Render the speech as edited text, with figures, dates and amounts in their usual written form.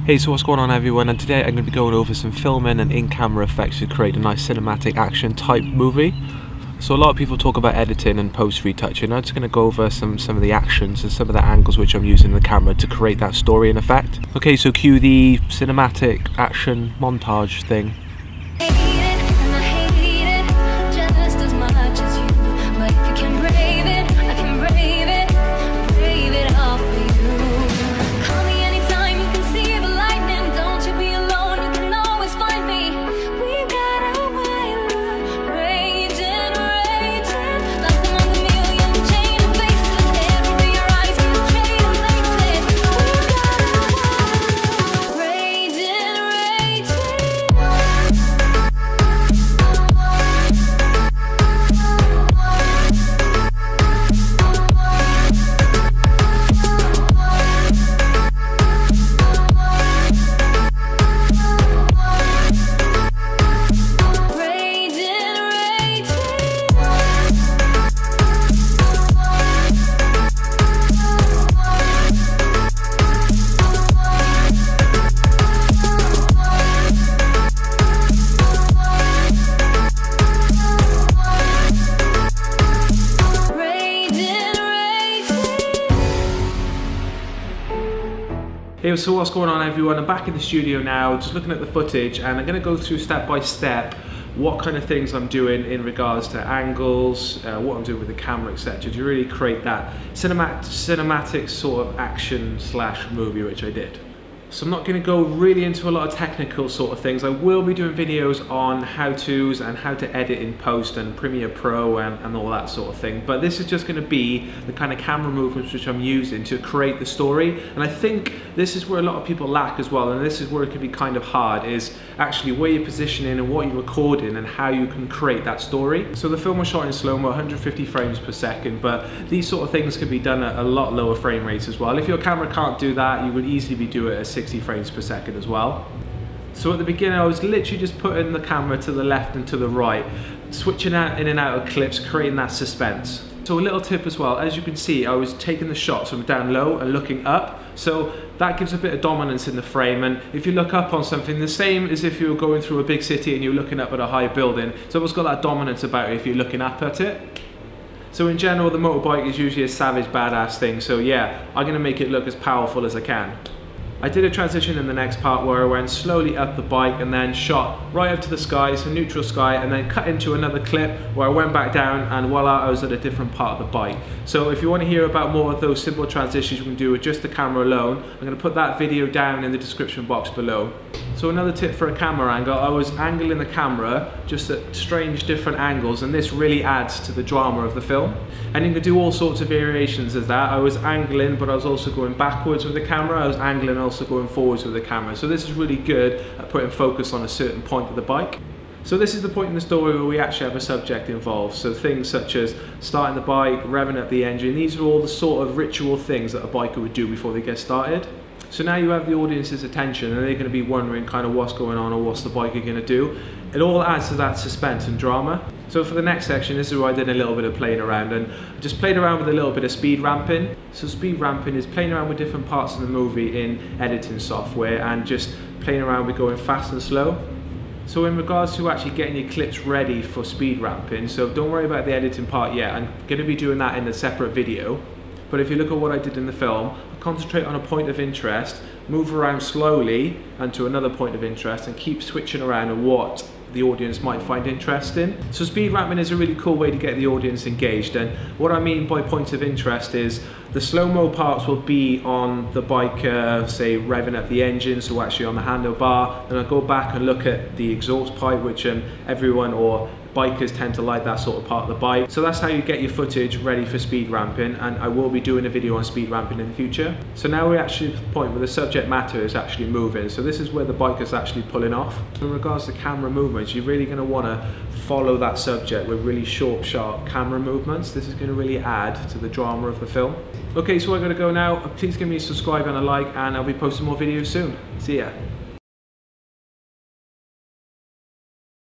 Hey, so what's going on everyone, and today I'm going to be going over some filming and in-camera effects to create a nice cinematic action type movie. So a lot of people talk about editing and post-retouching. I'm just going to go over some of the actions and some of the angles which I'm using the camera to create that story and effect. Okay, so cue the cinematic action montage thing. Hey, so what's going on everyone? I'm back in the studio now, just looking at the footage, and I'm going to go through step by step what kind of things I'm doing in regards to angles, what I'm doing with the camera, etc. to really create that cinematic sort of action slash movie which I did. So I'm not going to go really into a lot of technical sort of things. I will be doing videos on how-tos and how to edit in post and Premiere Pro and all that sort of thing. But this is just going to be the kind of camera movements which I'm using to create the story. And I think this is where a lot of people lack as well, and this is where it can be kind of hard, is actually where you're positioning and what you're recording and how you can create that story. So the film was shot in slow-mo, 150 frames per second, but these sort of things can be done at a lot lower frame rates as well. If your camera can't do that, you would easily do it at 60 frames per second as well. So at the beginning I was literally just putting the camera to the left and to the right, switching out in and out of clips, creating that suspense. So a little tip as well, as you can see I was taking the shots from down low and looking up, so that gives a bit of dominance in the frame. And if you look up on something, the same as if you were going through a big city and you're looking up at a high building, so it's got that dominance about it if you're looking up at it. So in general the motorbike is usually a savage badass thing, so yeah, I'm going to make it look as powerful as I can. I did a transition in the next part where I went slowly up the bike and then shot right up to the sky, so neutral sky, and then cut into another clip where I went back down and voila, I was at a different part of the bike. So if you want to hear about more of those simple transitions you can do with just the camera alone, I'm going to put that video down in the description box below. So another tip for a camera angle, I was angling the camera just at strange different angles, and this really adds to the drama of the film. And you can do all sorts of variations of that. I was angling, but I was also going backwards with the camera. I was angling and also going forwards with the camera. So this is really good at putting focus on a certain point of the bike. So this is the point in the story where we actually have a subject involved. So things such as starting the bike, revving up the engine, these are all the sort of ritual things that a biker would do before they get started. So now you have the audience's attention and they're going to be wondering kind of what's going on or what's the biker going to do. It all adds to that suspense and drama. So for the next section, this is where I did a little bit of playing around, and I just played around with a little bit of speed ramping. So speed ramping is playing around with different parts of the movie in editing software and just playing around with going fast and slow. So in regards to actually getting your clips ready for speed ramping, so don't worry about the editing part yet, I'm going to be doing that in a separate video. But if you look at what I did in the film, I concentrate on a point of interest, move around slowly and to another point of interest, and keep switching around on what the audience might find interesting. So speed ramping is a really cool way to get the audience engaged, and what I mean by points of interest is the slow-mo parts will be on the biker, say revving up the engine, so actually on the handlebar, and I'll go back and look at the exhaust pipe, which everyone or bikers tend to like that sort of part of the bike. So that's how you get your footage ready for speed ramping, and I will be doing a video on speed ramping in the future. So now we're actually at the point where the subject matter is actually moving, so this is where the biker's actually pulling off. In regards to camera movements, you're really going to want to follow that subject with really short, sharp camera movements. This is going to really add to the drama of the film. Okay, so I gotta go now. Please give me a subscribe and a like, and I'll be posting more videos soon. See ya.